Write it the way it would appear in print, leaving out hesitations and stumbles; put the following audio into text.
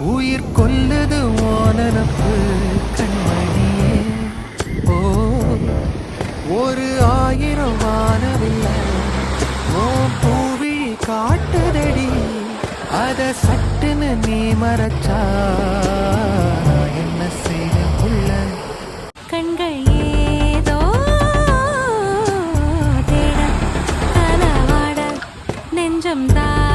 உயிர் கொல்லுது ஓனனப்பு கண்மணியே. ஓ ஒரு 1000 வானவில்லை ஓ பூவிழி காட்டுதடி, அத சட்டுன்னு நீ மறைச்சா என்ன செய்ய உள்ள கண்கள் ஏதோ தேட கனவாட நெஞ்சம் தான்